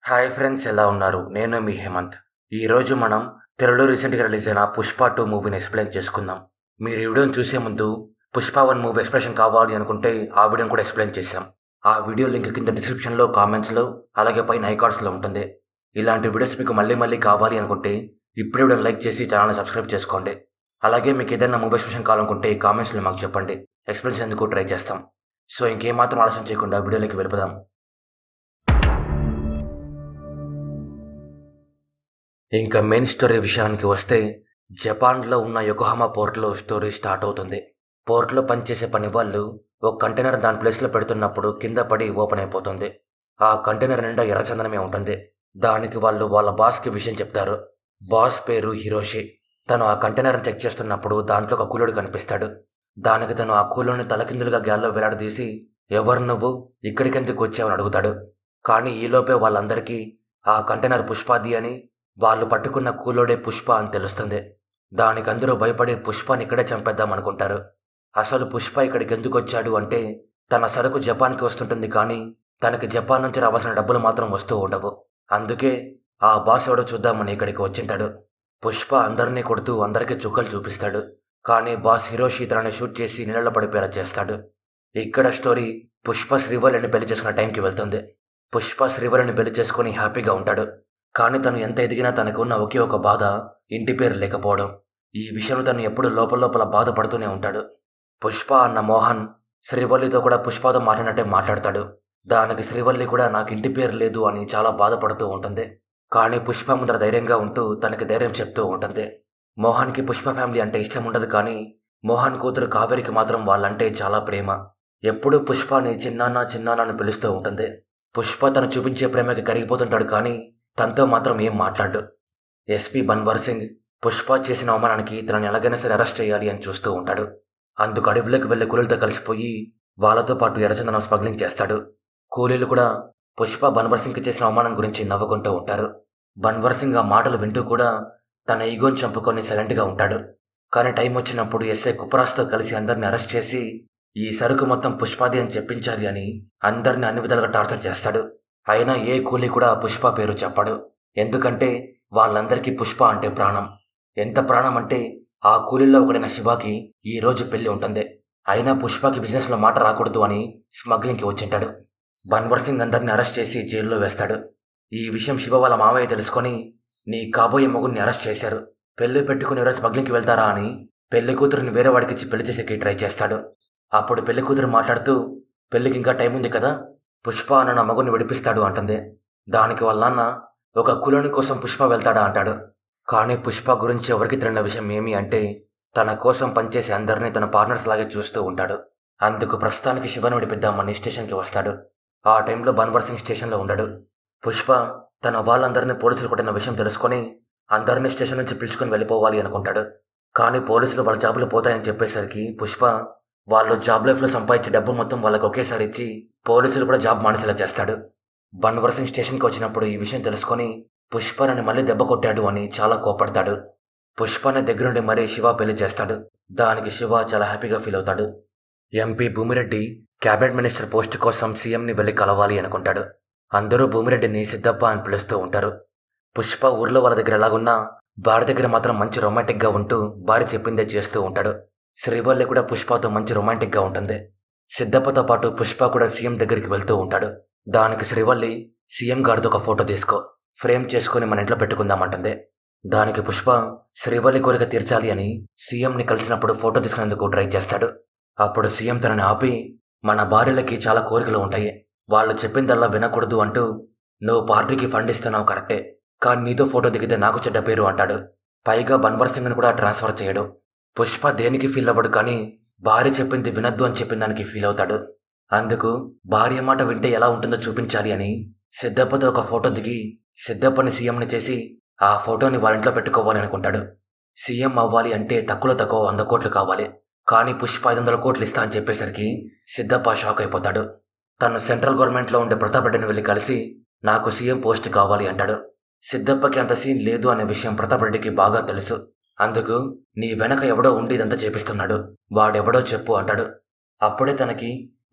Hi friends, ఎలా ఉన్నారు? నేను మీ హేమంత్. ఈరోజు మనం తెలుగులో రీసెంట్గా రిలీజ్ అయిన పుష్ప 2 మూవీని ఎక్స్ప్లెయిన్ చేసుకుందాం. మీరు ఈ వీడియోని చూసే ముందు పుష్ప 1 మూవీ ఎక్స్ప్రెషన్ కావాలి అనుకుంటే ఆ వీడియోని కూడా ఎక్స్ప్లెయిన్ చేశాం. ఆ వీడియో లింక్ కింద డిస్క్రిప్షన్లో, కామెంట్స్లో, అలాగే పైన ఐకార్డ్స్లో ఉంటుంది. ఇలాంటి వీడియోస్ మీకు మళ్ళీ మళ్ళీ కావాలి అనుకుంటే ఇప్పుడే వీడియోని లైక్ చేసి ఛానల్ని సబ్స్క్రైబ్ చేసుకోండి. అలాగే మీకు ఏదైనా మూవీ ఎక్స్ప్రెషన్ కావాలనుకుంటే కామెంట్స్లో మాకు చెప్పండి. ఎక్స్ప్లెయిన్ ఎందుకు ట్రై చేస్తాం. సో ఇంకేమాత్రం ఆలస్యం చేయకుండా వీడియోలోకి వెళ్ళిపోదాం. ఇంకా మెయిన్ స్టోరీ విషయానికి వస్తే, జపాన్లో ఉన్న యొకోహామా పోర్ట్లో స్టోరీ స్టార్ట్ అవుతుంది. పోర్ట్లో పనిచేసే పని వాళ్ళు ఒక కంటైనర్ దాని ప్లేస్లో పెడుతున్నప్పుడు కింద పడి ఓపెన్ అయిపోతుంది. ఆ కంటైనర్ నిండా ఎర్రచందనమే ఉంటుంది. దానికి వాళ్ళు వాళ్ళ బాస్కి విషయం చెప్తారు. బాస్ పేరు హిరోషి. తను ఆ కంటైనర్ని చెక్ చేస్తున్నప్పుడు దాంట్లో ఒక కూలోడు కనిపిస్తాడు. దానికి తను ఆ కూలోని తలకిందులుగా గాల్లో వేలాడదీసి, ఎవరు నువ్వు, ఇక్కడికెందుకు వచ్చావని అడుగుతాడు. కానీ ఈలోపే వాళ్ళందరికీ ఆ కంటైనర్ పుష్పాది అని, వాళ్ళు పట్టుకున్న కూలోడే పుష్ప అని తెలుస్తుంది. దానికందరూ భయపడి పుష్పని ఇక్కడే చంపేద్దామనుకుంటారు. అసలు పుష్ప ఇక్కడికి ఎందుకు వచ్చాడు అంటే, తన సరుకు జపాన్కి వస్తుంటుంది, కానీ తనకి జపాన్ నుంచి రావాల్సిన డబ్బులు మాత్రం వస్తూ ఉండవు. అందుకే ఆ బాస్ ఎవడో చూద్దామని ఇక్కడికి వచ్చింటాడు. పుష్ప అందరినీ కొడుతూ అందరికీ చుక్కలు చూపిస్తాడు. కానీ బాస్ హిరోషి తనని షూట్ చేసి నీళ్ళలో పడిపోయేలా చేస్తాడు. ఇక్కడ స్టోరీ పుష్ప శ్రీవల్లిని పెళ్లి చేసుకున్న టైంకి వెళ్తుంది. పుష్ప శ్రీవల్లిని పెళ్లి చేసుకుని హ్యాపీగా ఉంటాడు. కానీ తను ఎంత ఎదిగినా తనకు ఉన్న ఒకే ఒక బాధ ఇంటి పేరు లేకపోవడం. ఈ విషయంలో తను ఎప్పుడూ లోపల బాధపడుతూనే ఉంటాడు. పుష్ప అన్న మోహన్ శ్రీవల్లితో కూడా పుష్పతో మాట్లాడినట్టే మాట్లాడతాడు. దానికి శ్రీవల్లి కూడా నాకు ఇంటి పేరు లేదు అని చాలా బాధపడుతూ ఉంటుంది. కానీ పుష్ప ముందర ధైర్యంగా ఉంటూ తనకి ధైర్యం చెప్తూ ఉంటుంది. మోహన్కి పుష్ప ఫ్యామిలీ అంటే ఇష్టం ఉండదు, కానీ మోహన్ కూతురు కావేరికి మాత్రం వాళ్ళంటే చాలా ప్రేమ. ఎప్పుడూ పుష్పని చిన్నాన్న చిన్నాన్న అని పిలుస్తూ ఉంటుంది. పుష్ప తను చూపించే ప్రేమకి కరిగిపోతుంటాడు, కానీ తనతో మాత్రం ఏం మాట్లాడు. ఎస్పీ బన్వర్ సింగ్ పుష్ప చేసిన అవమానానికి తనని ఎలాగైనా సరే అరెస్ట్ చేయాలి అని చూస్తూ ఉంటాడు. అందుకు అడవిలోకి వెళ్లే కూలీలతో కలిసిపోయి వాళ్ళతో పాటు ఎర్రచందనం స్మగ్లింగ్ చేస్తాడు. కూలీలు కూడా పుష్ప బన్వర్ సింగ్కి చేసిన అవమానం గురించి నవ్వుకుంటూ ఉంటారు. బన్వర్ సింగ్ ఆ మాటలు వింటూ కూడా తన ఈగోని చంపుకొని సైలెంట్గా ఉంటాడు. కానీ టైం వచ్చినప్పుడు ఎస్ఐ కుప్రాస్తో కలిసి అందరిని అరెస్ట్ చేసి ఈ సరుకు మొత్తం పుష్పాది అని చెప్పించాలి అని అందరిని అన్ని విధాలుగా టార్చర్ చేస్తాడు. అయినా ఏ కూలీ కూడా పుష్ప పేరు చెప్పడు. ఎందుకంటే వాళ్ళందరికీ పుష్ప అంటే ప్రాణం. ఎంత ప్రాణం అంటే ఆ కూలీల్లో ఒకడైన శివాకి ఈ రోజు పెళ్లి ఉంటుంది. అయినా పుష్పకి బిజినెస్లో మాట రాకూడదు అని స్మగ్లింగ్కి వచ్చింటాడు. బన్వర్ సింగ్ అందరిని అరెస్ట్ చేసి జైల్లో వేస్తాడు. ఈ విషయం శివ వాళ్ళ మావయ్య తెలుసుకొని, నీ కాబోయే మొగుడిని అరెస్ట్ చేశారు, పెళ్లి పెట్టుకుని ఎవరైనా స్మగ్లింగ్కి వెళ్తారా అని పెళ్లి కూతురుని వేరే వాడికిచ్చి పెళ్లి చేసేకి ట్రై చేస్తాడు. అప్పుడు పెళ్లి కూతురు మాట్లాడుతూ, పెళ్లికి ఇంకా టైం ఉంది కదా, పుష్ప అన్న నా మగుని విడిపిస్తాడు అంటుంది. దానికి వాళ్ళ నాన్న, ఒక కులోని కోసం పుష్ప వెళ్తాడా అంటాడు. కానీ పుష్ప గురించి ఎవరికి తెలియని విషయం ఏమి అంటే, తన కోసం పనిచేసే అందరినీ తన పార్ట్నర్స్ లాగే చూస్తూ ఉంటాడు. అందుకు ప్రస్తుతానికి శివను విడిపిద్దామని స్టేషన్కి వస్తాడు. ఆ టైంలో బన్వర్ సింగ్ స్టేషన్లో ఉండడు. పుష్ప తన వాళ్ళందరినీ పోలీసులు కొట్టిన విషయం తెలుసుకొని అందరినీ స్టేషన్ నుంచి పిలుచుకొని వెళ్ళిపోవాలి అనుకుంటాడు. కానీ పోలీసులు వాళ్ళ జాబులు పోతాయని చెప్పేసరికి పుష్ప వాళ్ళు జాబ్ లైఫ్లో సంపాదించే డబ్బు మొత్తం వాళ్ళకి ఒకేసారి ఇచ్చి పోలీసులు కూడా జాబ్ మానేసేలా చేస్తాడు. బన్వర్ సింగ్ స్టేషన్కి వచ్చినప్పుడు ఈ విషయం తెలుసుకొని పుష్పనని మళ్ళీ దెబ్బ కొట్టాడు అని చాలా కోపడతాడు. పుష్పని దగ్గరుండి మరీ శివ పెళ్లి చేస్తాడు. దానికి శివ చాలా హ్యాపీగా ఫీల్ అవుతాడు. MP Bhumireddy cabinet minister post కోసం సీఎంని వెళ్ళి కలవాలి అనుకుంటాడు. అందరూ భూమిరెడ్డిని సిద్ధప్ప అని పిలుస్తూ ఉంటారు. పుష్ప ఊర్లో వాళ్ళ దగ్గర ఎలాగున్నా భార్య దగ్గర మాత్రం మంచి రొమాంటిక్గా ఉంటూ భార్య చెప్పిందే చేస్తూ ఉంటాడు. శ్రీవల్లి కూడా పుష్పతో మంచి రొమాంటిక్గా ఉంటుంది. సిద్ధప్పతో పాటు పుష్ప కూడా సీఎం దగ్గరికి వెళ్తూ ఉంటాడు. దానికి శ్రీవల్లి, సీఎం గారితో ఒక ఫోటో తీసుకో, ఫ్రేమ్ చేసుకుని మన ఇంట్లో పెట్టుకుందామంటుంది. దానికి పుష్ప శ్రీవల్లి కోరిక తీర్చాలి అని సీఎంని కలిసినప్పుడు ఫోటో తీసుకునేందుకు ట్రై చేస్తాడు. అప్పుడు సీఎం తనని ఆపి, మన భార్యలకి చాలా కోరికలు ఉంటాయి, వాళ్ళు చెప్పిందల్లా వినకూడదు అంటూ, నువ్వు పార్టీకి ఫండ్ ఇస్తున్నావు కరెక్టే, కానీ నీతో ఫోటో దిగితే నాకు చెడ్డ పేరు అంటాడు. పైగా బన్వర్ సింగ్ని కూడా ట్రాన్స్ఫర్ చేయడు. పుష్ప దేనికి ఫీల్ అవ్వడు, కానీ భార్య చెప్పింది వినద్దు అని చెప్పిన దానికి ఫీల్ అవుతాడు. అందుకు భార్య మాట వింటే ఎలా ఉంటుందో చూపించాలి అని సిద్ధప్పతో ఒక ఫోటో దిగి సిద్ధప్పని సీఎంని చేసి ఆ ఫోటోని వాళ్ళ ఇంట్లో పెట్టుకోవాలి అనుకుంటాడు. సీఎం అవ్వాలి అంటే తక్కువ 100 కోట్లు కావాలి, కానీ పుష్ప 500 కోట్లు ఇస్తా అని చెప్పేసరికి సిద్ధప్ప షాక్ అయిపోతాడు. తను సెంట్రల్ గవర్నమెంట్లో ఉండే ప్రతాప్ రెడ్డిని వెళ్ళి కలిసి నాకు సీఎం పోస్ట్ కావాలి అంటాడు. సిద్ధప్పకి అంత సీన్ లేదు అనే విషయం ప్రతాప్ రెడ్డికి బాగా తెలుసు. అందుకు, నీ వెనక ఎవడో ఉండి ఇదంతా చేపిస్తున్నాడు, వాడెవడో చెప్పు అంటాడు. అప్పుడే తనకి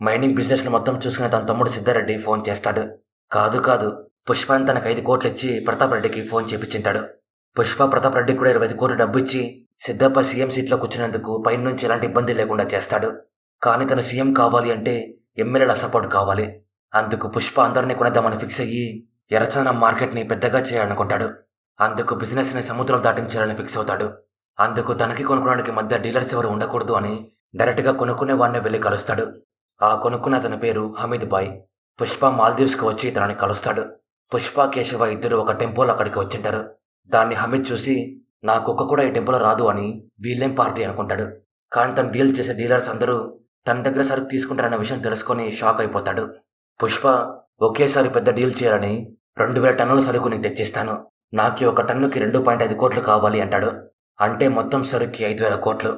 మైనింగ్ బిజినెస్లు మొత్తం చూసుకునే తన తమ్ముడు సిద్ధారెడ్డి ఫోన్ చేస్తాడు. కాదు పుష్ప తనకు 5 కోట్లు ఇచ్చి ప్రతాప్ రెడ్డికి ఫోన్ చేపించింటాడు. పుష్ప ప్రతాప్ రెడ్డికి కూడా 25 కోట్లు డబ్బు ఇచ్చి సిద్ధప్ప సీఎం సీట్లో కూర్చునేందుకు పైనుంచి ఎలాంటి ఇబ్బంది లేకుండా చేస్తాడు. కానీ తను సీఎం కావాలి అంటే ఎమ్మెల్యేల సపోర్ట్ కావాలి. అందుకు పుష్ప అందరినీ కొనేద్దామని ఫిక్స్ అయ్యి ఎర్రచందనం మార్కెట్ని పెద్దగా చేయాలనుకుంటాడు. అందుకు బిజినెస్ని సముద్రాలు దాటించాలని ఫిక్స్ అవుతాడు. అందుకు తనకి కొనుక్కోవడానికి మధ్య డీలర్స్ ఎవరు ఉండకూడదు అని డైరెక్ట్గా కొనుక్కునే వాడిని వెళ్ళి కలుస్తాడు. ఆ కొనుక్కున్న అతని పేరు హమీద్ బాయ్. పుష్ప మాల్దీవ్స్కి వచ్చి తనని కలుస్తాడు. పుష్ప కేశవ ఇద్దరు ఒక టెంపోలో అక్కడికి వచ్చింటారు. దాన్ని హమీద్ చూసి నా కుక్క కూడా ఈ టెంపోలో రాదు అని వీళ్ళేం పార్టీ అనుకుంటాడు. కానీ తను డీల్ చేసే డీలర్స్ అందరూ తన దగ్గర సరుకు తీసుకుంటారన్న విషయం తెలుసుకొని షాక్ అయిపోతాడు. పుష్ప ఒకేసారి పెద్ద డీల్ చేయాలని 2000 టన్నుల సరుకు నేను తెచ్చిస్తాను, నాకి ఒక టన్నుకి 2.5 కోట్లు కావాలి అంటాడు. అంటే మొత్తం సరుకుకి 5000 కోట్లు.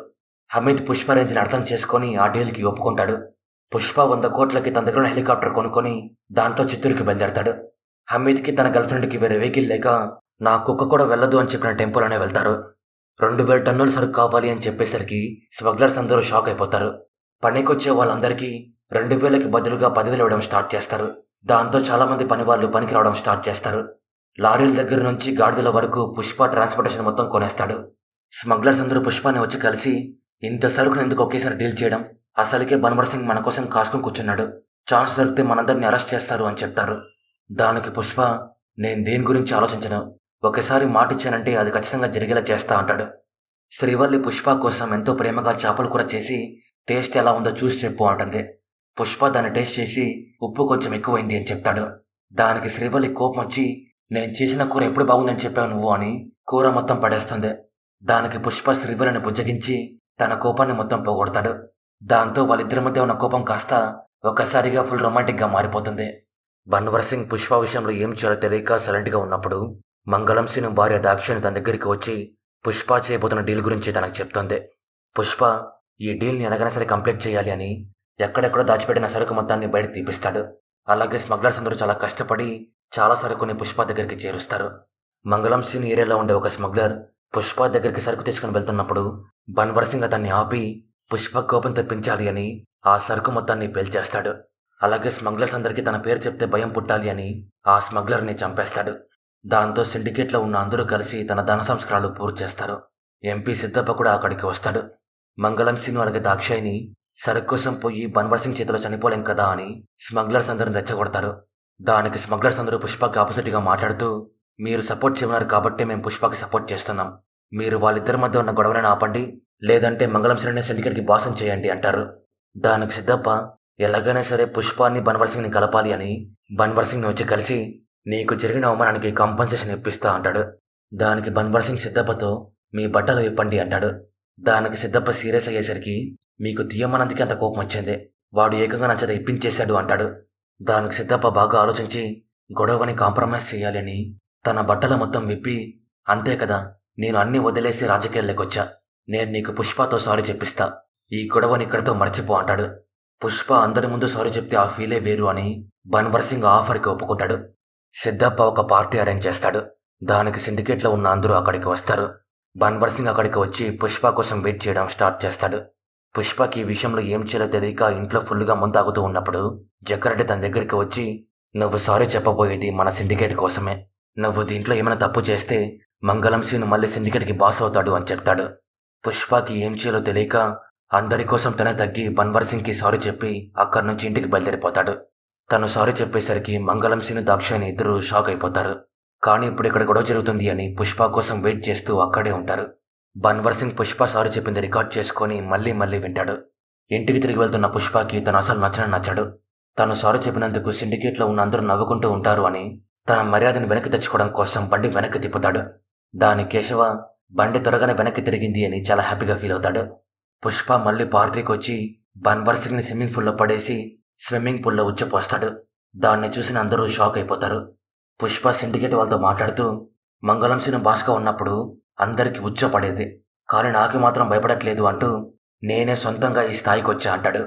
హమీద్ పుష్ప రేంజ్ని అర్థం చేసుకొని ఆ డీల్కి ఒప్పుకుంటాడు. పుష్ప 100 కోట్లకి తన దగ్గర హెలికాప్టర్ కొనుక్కొని దాంట్లో చిత్తూరుకి బయలుదేరతాడు. హమీద్కి తన గర్ల్ఫ్రెండ్కి వేరే వెహికల్ లేక నా కుక్క కూడా వెళ్ళదు అని చెప్పిన టెంపోలోనే వెళ్తారు. 2000 టన్నుల సరుకు కావాలి అని చెప్పేసరికి స్మగ్లర్స్ అందరూ షాక్ అయిపోతారు. పనికొచ్చే వాళ్ళందరికీ 2000కి బదులుగా 10,000 ఇవ్వడం స్టార్ట్ చేస్తారు. దాంతో చాలామంది పని వాళ్ళు పనికి రావడం స్టార్ట్ చేస్తారు. లారీల దగ్గర నుంచి గాడిదల వరకు పుష్ప ట్రాన్స్పోర్టేషన్ మొత్తం కొనేస్తాడు. స్మగ్లర్స్ అందరూ పుష్పాన్ని వచ్చి కలిసి ఇంత సరుకును ఎందుకు ఒకేసారి డీల్ చేయడం, అసలుకే బన్వర్ సింగ్ మన కోసం కాసుకొని కూర్చున్నాడు, ఛాన్స్ దొరికితే మనందరినీ అరెస్ట్ చేస్తారు అని చెప్తారు. దానికి పుష్ప నేను దేని గురించి ఆలోచించను, ఒకసారి మాటిచ్చానంటే అది ఖచ్చితంగా జరిగేలా చేస్తా అంటాడు. శ్రీవల్లి పుష్ప కోసం ఎంతో ప్రేమగా చేపలు కూర చేసి టేస్ట్ ఎలా ఉందో చూసి చెప్పు అంటుంది. పుష్ప దాన్ని టేస్ట్ చేసి ఉప్పు కొంచెం ఎక్కువైంది అని చెప్తాడు. దానికి శ్రీవల్లి కోపం వచ్చి నేను చేసిన కూర ఎప్పుడు బాగుందని చెప్పావు నువ్వు అని కూర మొత్తం పడేస్తుంది. దానికి పుష్ప శ్రీవల్లిని బుజ్జగించి తన కోపాన్ని మొత్తం పోగొడతాడు. దాంతో వాళ్ళిద్దరి మధ్య ఉన్న కోపం కాస్త ఒక్కసారిగా ఫుల్ రొమాంటిక్గా మారిపోతుంది. బన్వర్ సింగ్ పుష్ప విషయంలో ఏం చేయాలో తెలియక సైలెంట్గా ఉన్నప్పుడు మంగళం సింగ్ భార్య దాక్షిణి తన దగ్గరికి వచ్చి పుష్ప చేయబోతున్న డీల్ గురించి తనకు చెప్తుంది. పుష్ప ఈ డీల్ని ఎలాగైనా సరే కంప్లీట్ చేయాలి అని ఎక్కడెక్కడో దాచిపెట్టిన సరుకు మొత్తాన్ని బయట తీపిస్తాడు. అలాగే స్మగ్లర్స్ అందరూ చాలా కష్టపడి చాలా సరుకుని పుష్ప దగ్గరికి చేరుస్తారు. మంగళం సింగ్ ఏరియాలో ఉండే ఒక స్మగ్లర్ పుష్ప దగ్గరికి సరుకు తీసుకుని వెళ్తున్నప్పుడు బన్వర్ సింగ్ అతన్ని ఆపి పుష్ప కోపం తెప్పించాలి అని ఆ సరుకు మొత్తాన్ని పేల్చేస్తాడు. అలాగే స్మగ్లర్స్ అందరికీ తన పేరు చెప్తే భయం పుట్టాలి అని ఆ స్మగ్లర్ని చంపేస్తాడు. దాంతో సిండికేట్లో ఉన్న అందరూ కలిసి తన ధన సంస్కారాలు పూర్తి చేస్తారు. ఎంపీ సిద్ధప్ప కూడా అక్కడికి వస్తాడు. మంగళం సింగ్ అలాగే దాక్షాయిని సరుకు కోసం పోయి బన్వర్ సింగ్ చేతిలో చనిపోలేం కదా అని స్మగ్లర్స్ అందరిని రెచ్చగొడతారు. దానికి స్మగ్లర్స్ అందరూ పుష్పకి ఆపోజిట్గా మాట్లాడుతూ మీరు సపోర్ట్ చేయమన్నారు కాబట్టి మేము పుష్పకి సపోర్ట్ చేస్తున్నాం, మీరు వాళ్ళిద్దరి మధ్య ఉన్న గొడవలను ఆపండి, లేదంటే మంగళం సింగ్ని సిండికేట్కి బాసం చేయండి అంటారు. దానికి సిద్ధప్ప ఎలాగైనా సరే పుష్పాన్ని బన్వర్ సింగ్ని కలపాలి అని బన్వర్ సింగ్ని వచ్చి కలిసి నీకు జరిగిన అవమానానికి కాంపన్సేషన్ ఇప్పిస్తా అంటాడు. దానికి బన్వర్ సింగ్ సిద్ధప్పతో మీ బట్టలు విప్పండి అంటాడు. దానికి సిద్ధప్ప సీరియస్ అయ్యేసరికి మీకు తీయమ్మనందుకే అంత కోపం వచ్చింది, వాడు ఏకంగా నచ్చద ఇప్పించేశాడు అంటాడు. దానికి సిద్ధప్ప బాగా ఆలోచించి గొడవని కాంప్రమైజ్ చేయాలి అని తన బట్టల మొత్తం విప్పి అంతే కదా నేను అన్నీ వదిలేసి రాజకీయాల్లోకి వచ్చా, నేను నీకు పుష్పతో సారీ చెప్పిస్తా, ఈ గొడవని ఇక్కడితో మర్చిపో అంటాడు. పుష్ప అందరి ముందు సారీ చెప్తే ఆ ఫీలే వేరు అని బన్వర్ సింగ్ ఆఫర్కి ఒప్పుకుంటాడు. సిద్ధప్ప ఒక పార్టీ అరేంజ్ చేస్తాడు. దానికి సిండికేట్లో ఉన్న అందరూ అక్కడికి వస్తారు. బన్వర్ సింగ్ అక్కడికి వచ్చి పుష్ప కోసం వెయిట్ చేయడం స్టార్ట్ చేస్తాడు. పుష్పకి ఈ విషయంలో ఏం చేయాలో తెలియక ఇంట్లో ఫుల్గా ముందాగుతూ ఉన్నప్పుడు జగ్గారెడ్డి తన దగ్గరికి వచ్చి నువ్వు సారీ చెప్పబోయేది మన సిండికేట్ కోసమే, నువ్వు దీంట్లో ఏమైనా తప్పు చేస్తే మంగళం సింగ్ మళ్ళీ సిండికేట్కి బాస్ అవుతాడు అని చెప్తాడు. పుష్పకి ఏం చేయాలో తెలియక అందరి కోసం తనే తగ్గి బన్వర్ సింగ్కి సారీ చెప్పి అక్కడి నుంచి ఇంటికి బయలుదేరిపోతాడు. తను సారీ చెప్పేసరికి మంగళం సింగ్ దాక్షాయిని ఇద్దరు షాక్ అయిపోతారు. కానీ ఇప్పుడు ఇక్కడ గొడవ జరుగుతుంది అని పుష్ప కోసం వెయిట్ చేస్తూ అక్కడే ఉంటారు. బన్వర్ సింగ్ పుష్ప సారీ చెప్పింది రికార్డ్ చేసుకొని మళ్ళీ మళ్ళీ వింటాడు. ఇంటికి తిరిగి వెళ్తున్న పుష్పకి తను అసలు నచ్చడు. తను సారీ చెప్పినందుకు సిండికేట్లో ఉన్న అందరూ నవ్వుకుంటూ ఉంటారు అని తన మర్యాదను వెనక్కి తెచ్చుకోవడం కోసం బండి వెనక్కి తిప్పుతాడు. దాని కేశవ బండి త్వరగానే వెనక్కి తిరిగింది అని చాలా హ్యాపీగా ఫీల్ అవుతాడు. పుష్ప మళ్ళీ పార్టీకి వచ్చి బన్వర్ సింగ్ని స్విమ్మింగ్ పూల్లో పడేసి స్విమ్మింగ్ పూల్లో ఉచ్చపోస్తాడు. దాన్ని చూసిన అందరూ షాక్ అయిపోతారు. పుష్ప సిండికేట్ వాళ్ళతో మాట్లాడుతూ మంగళం సింగ్ బాస్గా ఉన్నప్పుడు అందరికీ ఉచ్చపడేది, కానీ నాకు మాత్రం భయపడట్లేదు అంటూ నేనే సొంతంగా ఈ స్థాయికి వచ్చా అంటాడు.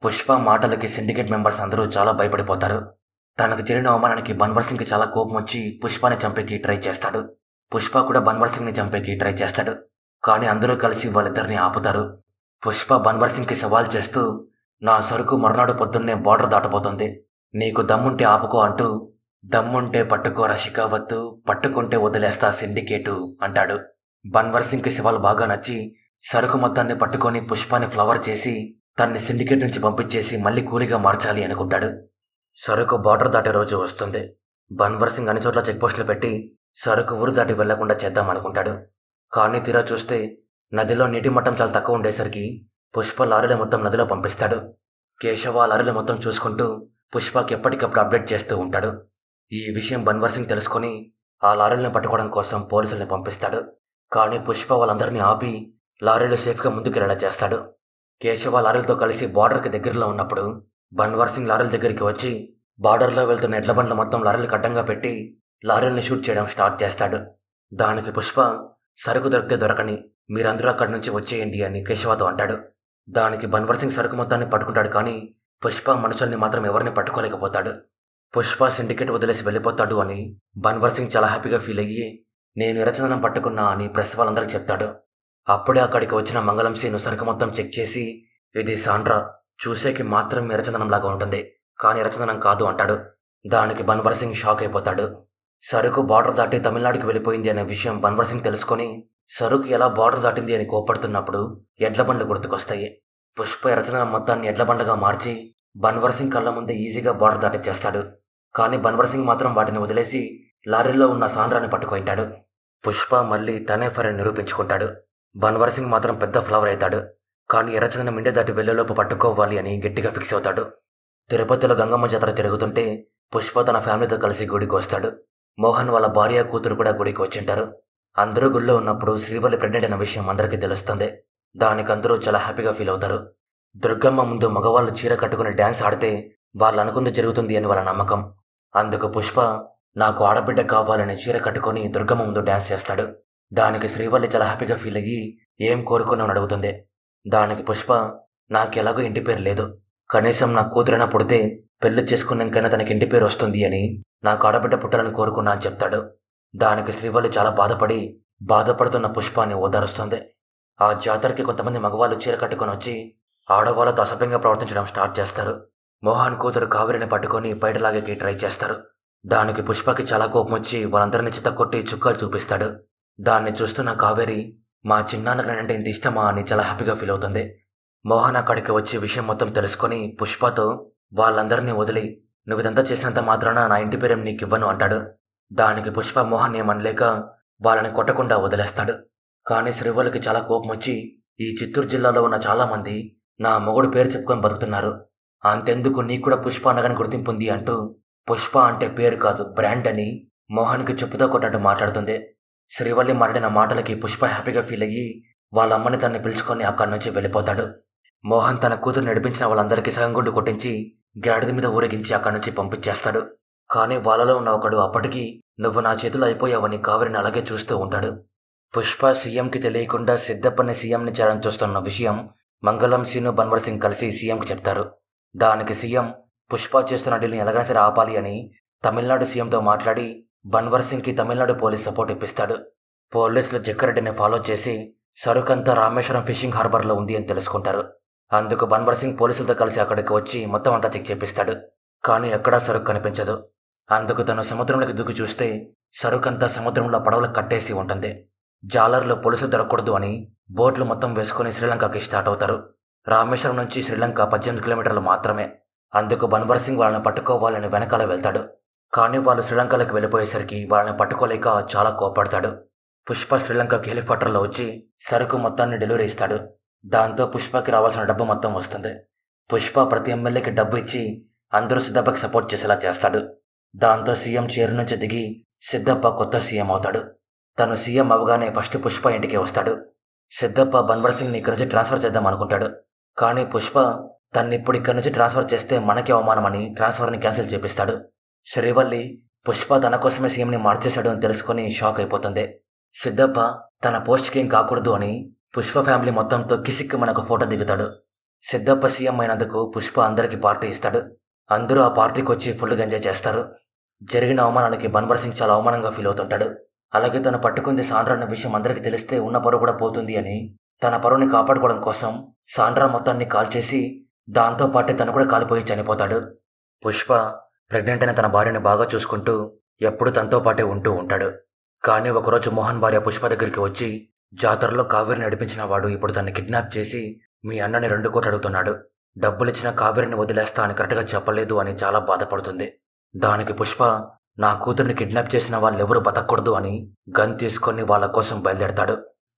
పుష్ప మాటలకి సిండికేట్ మెంబర్స్ అందరూ చాలా భయపడిపోతారు. తనకు జరిగిన అవమానానికి బన్వర్ సింగ్కి చాలా కోపం వచ్చి పుష్పని చంపేకి ట్రై చేస్తాడు. పుష్ప కూడా బన్వర్ సింగ్ని చంపేకి ట్రై చేస్తాడు. కానీ అందరూ కలిసి వాళ్ళిద్దరిని ఆపుతారు. పుష్ప బన్వర్ సింగ్కి సవాల్ చేస్తూ నా సరుకు మర్నాడు పొద్దున్నే బార్డర్ దాటబోతుంది, నీకు దమ్ముంటే ఆపుకో అంటూ దమ్ముంటే పట్టుకోరా షికావత్తు, పట్టుకుంటే వదిలేస్తా సిండికేటు అంటాడు. బన్వర్ సింగ్కి శివాలు బాగా నచ్చి సరుకు మొత్తాన్ని పట్టుకొని పుష్పాని ఫ్లవర్ చేసి తన్ని సిండికేట్ నుంచి పంపించేసి మళ్ళీ కూలీగా మార్చాలి అనుకుంటాడు. సరుకు బార్డర్ దాటే రోజు వస్తుంది. బన్వర్ సింగ్ అన్ని చోట్ల చెక్పోస్టులు పెట్టి సరుకు ఊరు దాటి వెళ్లకుండా చేద్దాం అనుకుంటాడు. కానీ తీరా చూస్తే నదిలో నీటి మట్టం చాలా తక్కువ ఉండేసరికి పుష్ప లారీలు మొత్తం నదిలో పంపిస్తాడు. కేశవ లారీలు మొత్తం చూసుకుంటూ పుష్పకి ఎప్పటికప్పుడు అప్డేట్ చేస్తూ ఉంటాడు. ఈ విషయం బన్వర్ సింగ్ తెలుసుకొని ఆ లారీలను పట్టుకోవడం కోసం పోలీసుల్ని పంపిస్తాడు. కానీ పుష్ప వాళ్ళందరినీ ఆపి లారీలు సేఫ్గా ముందుకెళ్లేలా చేస్తాడు. కేశవ లారీలతో కలిసి బార్డర్కి దగ్గరలో ఉన్నప్పుడు బన్వర్ సింగ్ లారీల దగ్గరికి వచ్చి బార్డర్లో వెళ్తున్న ఎడ్ల బండ్లు మొత్తం లారీలకు అడ్డంగా పెట్టి లారీల్ని షూట్ చేయడం స్టార్ట్ చేస్తాడు. దానికి పుష్ప సరుకు దొరికితే దొరకని, మీరందరూ అక్కడి నుంచి వచ్చేయండి అని కేశవతో అంటాడు. దానికి బన్వర్ సింగ్ సరుకు మొత్తాన్ని పట్టుకుంటాడు. కానీ పుష్ప మనుషుల్ని మాత్రం ఎవరిని పట్టుకోలేకపోతాడు. పుష్ప సిండికేట్ వదిలేసి వెళ్ళిపోతాడు అని బన్వర్ సింగ్ చాలా హ్యాపీగా ఫీల్ అయ్యి నేను ఎర్రచందనం పట్టుకున్నా అని ప్రెస్ వాళ్ళందరికీ చెప్తాడు. అప్పుడే అక్కడికి వచ్చిన మంగళం సీను సరుకు మొత్తం చెక్ చేసి ఇది సాండ్రా, చూసేకి మాత్రం ఎర్రచందనంలాగా ఉంటుంది, కానీ ఎర్రచందనం కాదు అంటాడు. దానికి బన్వర్ సింగ్ షాక్ అయిపోతాడు. సరుకు బార్డర్ దాటి తమిళనాడుకి వెళ్ళిపోయింది అనే విషయం బన్వర్ సింగ్ తెలుసుకొని సరుకు ఎలా బార్డర్ దాటింది అని కోపడుతున్నప్పుడు ఎడ్ల బండ్లు గుర్తుకొస్తాయి. పుష్ప ఎర్రచందనం మొత్తాన్ని ఎడ్ల బండ్లుగా మార్చి బన్వర్ సింగ్ కళ్ళ ముందే ఈజీగా బార్డర్ దాటిచ్చేస్తాడు. కానీ బన్వర్ సింగ్ మాత్రం వాటిని వదిలేసి లారీలో ఉన్న సాండ్రాని పట్టుకుంటాడు. పుష్ప మళ్ళీ తనే ఫర్ నిరూపించుకుంటాడు. బన్వర్ సింగ్ మాత్రం పెద్ద ఫ్లవర్ అవుతాడు. కానీ ఎర్రచందనం ఇండియా దాటి వెళ్లేలోపు పట్టుకోవాలి అని గట్టిగా ఫిక్స్ అవుతాడు. తిరుపతిలో గంగమ్మ జాతర తిరుగుతుంటే పుష్ప తన ఫ్యామిలీతో కలిసి గుడికి వస్తాడు. మోహన్ వాళ్ళ భార్య కూతురు కూడా గుడికి వచ్చింటారు. అందరూ గుళ్ళో ఉన్నప్పుడు శ్రీవల్లి ప్రెగ్నెంట్ అనే విషయం అందరికీ తెలుస్తుంది. దానికి అందరూ చాలా హ్యాపీగా ఫీల్ అవుతారు. దుర్గమ్మ ముందు మగవాళ్ళు చీర కట్టుకుని డ్యాన్స్ ఆడితే వాళ్ళు అనుకుంది జరుగుతుంది అని వాళ్ళ నమ్మకం. అందుకు పుష్ప నాకు ఆడబిడ్డ కావాలని చీర కట్టుకొని దుర్గమ్మ ముందు డ్యాన్స్ చేస్తాడు. దానికి శ్రీవల్లి చాలా హ్యాపీగా ఫీల్ అయ్యి ఏం కోరుకున్నామని అడుగుతుంది. దానికి పుష్ప నాకెలాగో ఇంటి పేరు లేదు, కనీసం నా కూతురైనా పుడితే పెళ్లి చేసుకున్నాకైనా తనకి ఇంటి పేరు వస్తుంది అని నాకు ఆడబిడ్డ పుట్టాలని కోరుకున్నా అని చెప్తాడు. దానికి శ్రీవల్లి చాలా బాధపడుతున్న పుష్పాన్ని ఓదారుస్తుంది. ఆ జాతరకి కొంతమంది మగవాళ్ళు చీర కట్టుకొని వచ్చి ఆడవాళ్ళతో అసభ్యంగా ప్రవర్తించడం స్టార్ట్ చేస్తారు. మోహన్ కూతురు కావేరిని పట్టుకొని బయటలాగేకి ట్రై చేస్తారు. దానికి పుష్పకి చాలా కోపం వచ్చి వాళ్ళందరినీ చిత్తకొట్టి చుక్కలు చూపిస్తాడు. దాన్ని చూస్తున్న కావేరి మా చిన్నాన్నకంటే ఇంత ఇష్టమా అని చాలా హ్యాపీగా ఫీల్ అవుతుంది. మోహన్ అక్కడికి వచ్చి విషయం మొత్తం తెలుసుకొని పుష్పతో వాళ్ళందరినీ వదిలి నువ్వు ఇదంతా చేసినంత మాత్రాన నా ఇంటి పేరేం నీకు ఇవ్వను అంటాడు. దానికి పుష్ప మోహన్ ఏమనలేక వాళ్ళని కొట్టకుండా వదిలేస్తాడు. కానీ శ్రీవల్లికి చాలా కోపం వచ్చి ఈ చిత్తూరు జిల్లాలో ఉన్న చాలామంది నా మొగుడు పేరు చెప్పుకొని బతుకుతున్నారు, అంతెందుకు నీకు కూడా పుష్ప అనగానే గుర్తింపు ఉంది అంటూ పుష్ప అంటే పేరు కాదు బ్రాండ్ అని మోహన్కి చెప్పుతో కొట్టినట్టు మాట్లాడుతుంది. శ్రీవల్లి మాట్లాడిన మాటలకి పుష్ప హ్యాపీగా ఫీల్ అయ్యి వాళ్ళ అమ్మని తన్ని పిలుచుకొని అక్కడి నుంచి వెళ్ళిపోతాడు. మోహన్ తన కూతురు నడిపించిన వాళ్ళందరికీ సగం గుండు కొట్టించి గాడిద మీద ఊరేగించి అక్కడి నుంచి పంపించేస్తాడు. కానీ వాళ్ళలో ఉన్న ఒకడు అప్పటికి నువ్వు నా చేతులు అయిపోయావని కావేరిని అలాగే చూస్తూ ఉంటాడు. పుష్ప సీఎంకి తెలియకుండా సిద్ధప్పని సీఎంని చేయాలని చూస్తున్న విషయం మంగళం సీను బన్వర్ సింగ్ కలిసి సీఎంకి చెప్తారు. దానికి సీఎం పుష్ప చేస్తున్న డీల్ని ఎలాగైనా సరే ఆపాలి అని తమిళనాడు సీఎంతో మాట్లాడి బన్వర్ సింగ్కి తమిళనాడు పోలీస్ సపోర్ట్ ఇప్పిస్తాడు. పోలీసులు జగ్గారెడ్డిని ఫాలో చేసి సరుకంతా రామేశ్వరం ఫిషింగ్ హార్బర్లో ఉంది అని తెలుసుకుంటారు. అందుకు బన్వర్ సింగ్ పోలీసులతో కలిసి అక్కడికి వచ్చి మొత్తం అంతా చెక్ చేపిస్తాడు. కానీ ఎక్కడా సరుకు కనిపించదు. అందుకు తను సముద్రంలోకి దూకి చూస్తే సరుకంతా సముద్రంలో పడవలకు కట్టేసి ఉంటుంది. జాలర్లో పోలీసులు దొరకకూడదు అని బోట్లు మొత్తం వేసుకుని శ్రీలంకకి స్టార్ట్ అవుతారు. రామేశ్వరం నుంచి శ్రీలంక 18 కిలోమీటర్లు మాత్రమే. అందుకు బన్వర్ సింగ్ వాళ్ళని పట్టుకోవాలని వెనకాల వెళ్తాడు. కానీ వాళ్ళు శ్రీలంకలోకి వెళ్ళిపోయేసరికి వాళ్ళని పట్టుకోలేక చాలా కోపడతాడు. పుష్ప శ్రీలంకకి హెలికాప్టర్లో వచ్చి సరుకు మొత్తాన్ని డెలివరీ ఇస్తాడు. దాంతో పుష్పకి రావాల్సిన డబ్బు మొత్తం వస్తుంది. పుష్ప ప్రతి ఎమ్మెల్యేకి డబ్బు ఇచ్చి అందరూ సిద్ధప్పకి సపోర్ట్ చేసేలా చేస్తాడు. దాంతో సీఎం చైర్ నుంచి దిగి సిద్ధప్ప కొత్త సీఎం అవుతాడు. తను సీఎం అవగానే ఫస్ట్ పుష్ప ఇంటికి వస్తాడు. సిద్ధప్ప బన్వర్ సింగ్ని ఇక్కడి నుంచి ట్రాన్స్ఫర్ చేద్దాం అనుకుంటాడు. కానీ పుష్ప తన్నిప్పుడు ఇక్కడి నుంచి ట్రాన్స్ఫర్ చేస్తే మనకి అవమానమని ట్రాన్స్ఫర్ని క్యాన్సిల్ చేపిస్తాడు. శ్రీవల్లి పుష్ప తన కోసమే సీఎంని మార్చేశాడు అని తెలుసుకుని షాక్ అయిపోతుంది. సిద్ధప్ప తన పోస్ట్కి ఏం కాకూడదు అని పుష్ప ఫ్యామిలీ మొత్తంతో కిసిక్కు మనకు ఫోటో దిగుతాడు. సిద్ధప్ప సీఎం అయినందుకు పుష్ప అందరికీ పార్టీ ఇస్తాడు. అందరూ ఆ పార్టీకి వచ్చి ఫుల్గా ఎంజాయ్ చేస్తారు. జరిగిన అవమానాలకి బన్వర్ సింగ్ చాలా అవమానంగా ఫీల్ అవుతుంటాడు. అలాగే తను పట్టుకుంది సాండ్రా అన్న విషయం అందరికీ తెలిస్తే ఉన్న పరువు కూడా పోతుంది అని తన పరువుని కాపాడుకోవడం కోసం సాండ్రా మొత్తాన్ని కాల్చేసి దాంతో పాటే తను కూడా కాలిపోయి చనిపోతాడు. పుష్ప ప్రెగ్నెంట్ అయిన తన భార్యని బాగా చూసుకుంటూ ఎప్పుడూ తనతో పాటే ఉంటూ ఉంటాడు. కానీ ఒకరోజు మోహన్ భార్య పుష్ప దగ్గరికి వచ్చి, జాతరలో కావేరిని నడిపించిన వాడు ఇప్పుడు తనని కిడ్నాప్ చేసి మీ అన్నని 2 కోట్లు అడుగుతున్నాడు. డబ్బులిచ్చిన కావేరిని వదిలేస్తా అని కరెక్ట్గా చెప్పలేదు అని చాలా బాధపడుతుంది. దానికి పుష్ప, నా కూతుర్ని కిడ్నాప్ చేసిన వాళ్ళెవరూ బతకూడదు అని గన్ తీసుకొని వాళ్ళ కోసం బయలుదేరతాడు.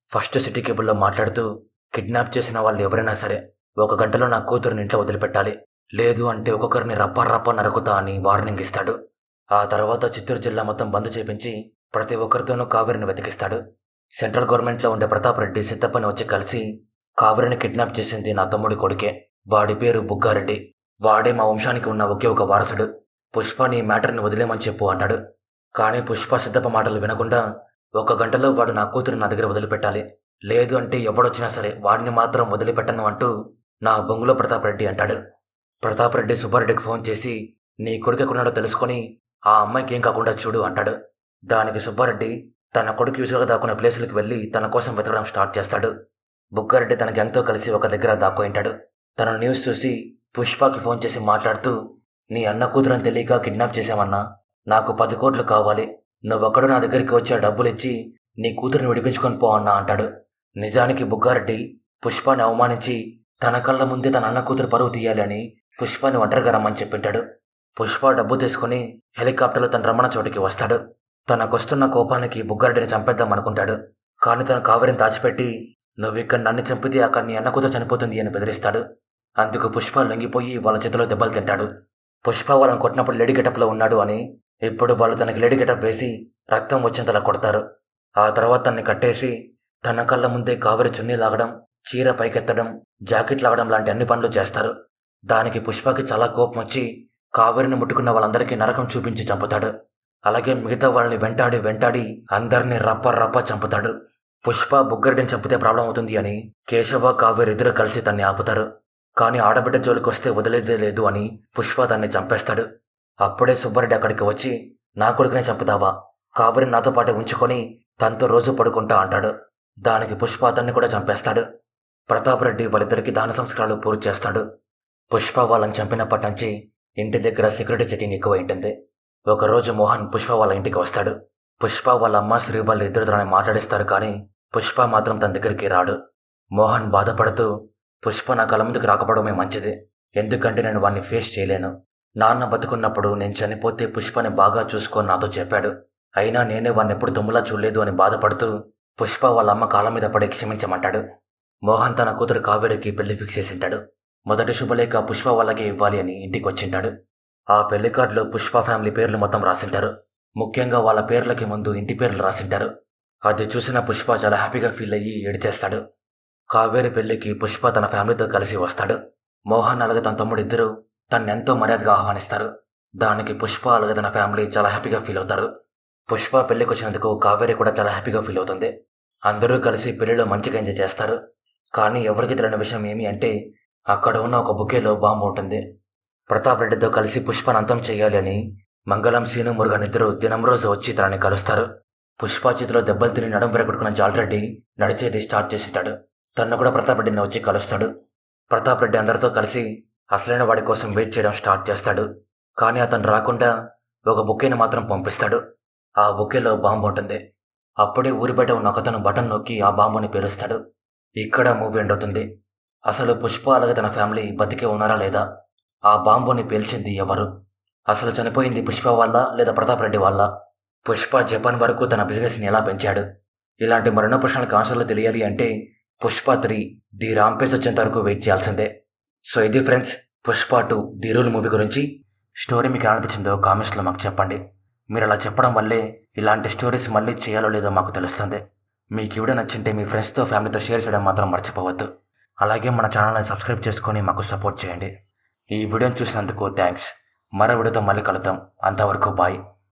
ఫస్ట్ సిటీ కేబుల్లో మాట్లాడుతూ, కిడ్నాప్ చేసిన వాళ్ళు ఎవరైనా సరే 1 గంటలో నా కూతురిని ఇంట్లో వదిలిపెట్టాలి, లేదు అంటే ఒక్కొక్కరిని రప్ప నరుకుతా అని వార్నింగ్ ఇస్తాడు. ఆ తర్వాత చిత్తూరు జిల్లా మొత్తం బంద్ చేపించి ప్రతి ఒక్కరితోనూ కావేరిని వెతికిస్తాడు. సెంట్రల్ గవర్నమెంట్లో ఉండే ప్రతాప్ రెడ్డి సిద్ధప్పని వచ్చి కలిసి, కావేరిని కిడ్నాప్ చేసింది నా తమ్ముడి కొడుకే, వాడి పేరు బుగ్గారెడ్డి, వాడే మా వంశానికి ఉన్న ఒకే ఒక వారసుడు, పుష్ప నీ మ్యాటర్ని వదిలేమని చెప్పు అంటాడు. కానీ పుష్ప సిద్ధప్ప మాటలు వినకుండా, 1 గంటలో వాడు నా కూతురు నా దగ్గర వదిలిపెట్టాలి, లేదు అంటే ఎవడొచ్చినా సరే వాడిని మాత్రం వదిలిపెట్టను అంటూ నా బొంగులో ప్రతాప్ రెడ్డి అంటాడు. ప్రతాప్ రెడ్డి సుబ్బారెడ్డికి ఫోన్ చేసి, నీ కొడుకు ఎక్కడున్నాడో తెలుసుకొని ఆ అమ్మాయికి ఏం కాకుండా చూడు అంటాడు. దానికి సుబ్బారెడ్డి తన కొడుకు యూజువల్గా దాక్కునే ప్లేసులకు వెళ్ళి తన కోసం వెతకడం స్టార్ట్ చేస్తాడు. బుగ్గారెడ్డి తన గ్యాంగ్తో కలిసి ఒక దగ్గర దాక్కుంటాడు. తన న్యూస్ చూసి పుష్పకి ఫోన్ చేసి మాట్లాడుతూ, నీ అన్న కూతురని తెలియక కిడ్నాప్ చేశామన్నా, నాకు 10 కోట్లు కావాలి, నువ్వొక్కడు నా దగ్గరికి వచ్చి ఆ డబ్బులిచ్చి నీ కూతురిని విడిపించుకొని పో అన్నా అంటాడు. నిజానికి బుగ్గారెడ్డి పుష్పాని అవమానించి తన కళ్ళ ముందే తన అన్న కూతురు పరువు తీయాలి అని పుష్పాని ఒంటరిగా రమ్మని చెప్పింటాడు. పుష్ప డబ్బు తీసుకుని హెలికాప్టర్లో తన రమణ చోటికి వస్తాడు. తనకొస్తున్న కోపానికి బుగ్గారెడ్డిని చంపేద్దాం అనుకుంటాడు. కానీ తను కావేరిని దాచిపెట్టి, నువ్విక్కడ నన్ను చంపితే అక్కడ నీ అన్న కూతురు చనిపోతుంది అని బెదిరిస్తాడు. అందుకు పుష్ప లొంగిపోయి వాళ్ళ చేతిలో దెబ్బలు తింటాడు. పుష్ప వాళ్ళని కొట్టినప్పుడు లేడీ గెటప్లో ఉన్నాడు అని ఇప్పుడు వాళ్ళు తనకి లేడీ గెటప్ వేసి రక్తం వచ్చేంతలా కొడతారు. ఆ తర్వాత తనని కట్టేసి తన కళ్ళ ముందే కావేరి చున్నీ లాగడం, చీర పైకెత్తడం, జాకెట్ లాగడం లాంటి అన్ని పనులు చేస్తారు. దానికి పుష్పకి చాలా కోపం వచ్చి కావేరిని ముట్టుకున్న వాళ్ళందరికీ నరకం చూపించి చంపుతాడు. అలాగే మిగతా వాళ్ళని వెంటాడి అందరినీ రప్ప చంపుతాడు. పుష్ప బుగ్గారెడ్డిని చంపితే ప్రాబ్లం అవుతుంది అని కేశవ, కావేరి ఇద్దరు కలిసి తన్ని ఆపుతారు. కానీ ఆడబిడ్డ జోలికి వస్తే వదిలేదే లేదు అని పుష్ప తన్ని చంపేస్తాడు. అప్పుడే సుబ్బారెడ్డి అక్కడికి వచ్చి, నా కొడుకునే చంపుతావా, కావేరిని నాతో పాటే ఉంచుకొని తనతో రోజు పడుకుంటా అంటాడు. దానికి పుష్ప అతన్ని కూడా చంపేస్తాడు. ప్రతాప్ రెడ్డి వాళ్ళిద్దరికి దాన సంస్కారాలు పూర్తి చేస్తాడు. పుష్ప వాళ్ళని చంపినప్పటి నుంచి ఇంటి దగ్గర సెక్యూరిటీ చెకింగ్ ఎక్కువ ఉంటుంది. ఒకరోజు మోహన్ పుష్ప వాళ్ళ ఇంటికి వస్తాడు. పుష్ప వాళ్ళ అమ్మ శ్రీ వాళ్ళు ఇద్దరు తనని మాట్లాడిస్తారు, కానీ పుష్ప మాత్రం తన దగ్గరికి రాడు. మోహన్ బాధపడుతూ, పుష్ప నా కళ్ళ ముందుకు రాకపోవడమే మంచిది, ఎందుకంటే నేను వాడిని ఫేస్ చేయలేను. నాన్న బతుకున్నప్పుడు నేను చనిపోతే పుష్పని బాగా చూసుకొని నాతో చెప్పాడు, అయినా నేనే వాడిని ఎప్పుడు తుమ్ములా చూడలేదు అని బాధపడుతూ పుష్ప వాళ్ళ అమ్మ కాళ్ళ మీద పడి క్షమించమంటాడు. మోహన్ తన కూతురు కావేరికి పెళ్లి ఫిక్స్ చేసింటాడు. మొదటి శుభలేఖ పుష్ప వాళ్ళకి ఇవ్వాలి అని ఇంటికి వచ్చింటాడు. ఆ పెళ్లి కార్డులో పుష్ప ఫ్యామిలీ పేర్లు మొత్తం రాసింటారు. ముఖ్యంగా వాళ్ళ పేర్లకి ముందు ఇంటి పేర్లు రాసింటారు. అది చూసిన పుష్ప చాలా హ్యాపీగా ఫీల్ అయ్యి ఏడ్చేస్తాడు. కావేరి పెళ్లికి పుష్ప తన ఫ్యామిలీతో కలిసి వస్తాడు. మోహన్ అలాగే తన తమ్ముడు ఇద్దరు తన్నెంతో మర్యాదగా ఆహ్వానిస్తారు. దానికి పుష్ప అలాగే తన ఫ్యామిలీ చాలా హ్యాపీగా ఫీల్ అవుతారు. పుష్ప పెళ్లికి వచ్చినందుకు కావేరి కూడా చాలా హ్యాపీగా ఫీల్ అవుతుంది. అందరూ కలిసి పెళ్లిలో మంచిగా ఎంజాయ్ చేస్తారు. కానీ ఎవరికి తెలియని విషయం ఏమి అంటే, అక్కడ ఉన్న ఒక బుకేలో బాంబు ఉంటుంది. ప్రతాప్ రెడ్డితో కలిసి పుష్పను అంతం చేయాలి అని మంగళం, సీను, మురుగన్ ఇద్దరు దినం రోజు వచ్చి తనని కలుస్తారు. పుష్ప చేతిలో దెబ్బలు తిని నడుం విరగొట్టుకున్న జాలరెడ్డి నడిచేది స్టార్ట్ చేసింటాడు. తను కూడా ప్రతాప్ రెడ్డిని వచ్చి కలుస్తాడు. ప్రతాప్ రెడ్డి అందరితో కలిసి అసలైన వాడి కోసం వెయిట్ చేయడం స్టార్ట్ చేస్తాడు. కానీ అతను రాకుండా ఒక బుకేని మాత్రం పంపిస్తాడు. ఆ బుకేలో బాంబు ఉంటుంది. అప్పుడే ఊరి బయట ఉన్న ఒకతను బటన్ నొక్కి ఆ బాంబుని పేలుస్తాడు. ఇక్కడ మూవీ ఎండ్ అవుతుంది. అసలు పుష్ప అలాగే తన ఫ్యామిలీ బతికే ఉన్నారా లేదా? ఆ బాంబుని పేల్చింది ఎవరు? అసలు చనిపోయింది పుష్ప వల్ల లేదా ప్రతాప్ రెడ్డి వల్ల? పుష్ప జపాన్ వరకు తన బిజినెస్ని ఎలా పెంచాడు? ఇలాంటి మరెన్నో ప్రశ్నలకు ఆన్సర్లు తెలియాలి అంటే పుష్ప 3 ది రాంపేజ్ వచ్చేంత వరకు వెయిట్ చేయాల్సిందే. సో ఇది friends, Pushpa 2 the rule movie గురించి. స్టోరీ మీకు ఎలా అనిపించిందో కామెంట్స్లో మాకు చెప్పండి. మీరు అలా చెప్పడం వల్లే ఇలాంటి స్టోరీస్ మళ్ళీ చేయాలో లేదో మాకు తెలుస్తుంది. మీకు ఈ వీడియో నచ్చింటే మీ ఫ్రెండ్స్తో, ఫ్యామిలీతో షేర్ చేయడం మాత్రం మర్చిపోవద్దు. అలాగే మన ఛానల్ని సబ్స్క్రైబ్ చేసుకొని మాకు సపోర్ట్ చేయండి. ఈ వీడియోని చూసినందుకు థ్యాంక్స్. మరో వీడియోతో మళ్ళీ కలుద్దాం. అంతవరకు బాయ్.